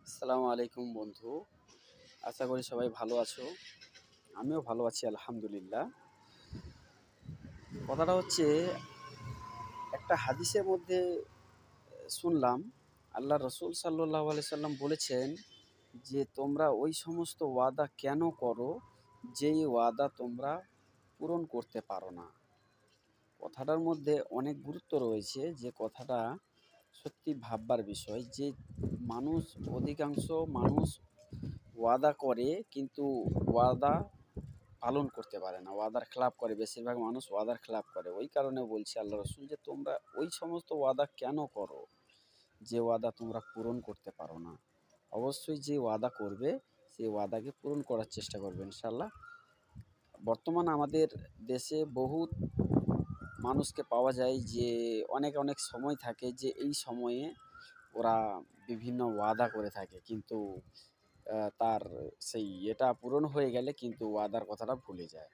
আসসালামু আলাইকুম বন্ধু। আশা করি সবাই ভালো আছো। আমিও ভালো আছি আলহামদুলিল্লাহ। কথাটা হচ্ছে একটা হাদিসের মধ্যে শুনলাম আল্লাহ রসুল সাল্লাল্লাহু আলাইহি সাল্লাম বলেছেন যে তোমরা ওই সমস্ত ওয়াদা কেন করো যেই ওয়াদা তোমরা পূরণ করতে পারো না। কথাটার মধ্যে অনেক গুরুত্ব রয়েছে, যে কথাটা সত্যি ভাববার বিষয়। যে মানুষ অধিকাংশ মানুষ ওয়াদা করে কিন্তু ওয়াদা পালন করতে পারে না, ওয়াদার খেলাপ করে। বেশিরভাগ মানুষ ওয়াদার খেলাপ করে। ওই কারণে বলছে আল্লাহ রসুল যে তোমরা ওই সমস্ত ওয়াদা কেন করো যে ওয়াদা তোমরা পূরণ করতে পারো না। অবশ্যই যে ওয়াদা করবে সেই ওয়াদাকে পূরণ করার চেষ্টা করবে ইনশাল্লাহ। বর্তমান আমাদের দেশে বহুত মানুষকে পাওয়া যায় যে অনেক অনেক সময় থাকে, যে এই সময়ে ওরা বিভিন্ন ওয়াদা করে থাকে, কিন্তু তার সেই এটা পূরণ হয়ে গেলে কিন্তু ওয়াদার কথাটা ভুলে যায়।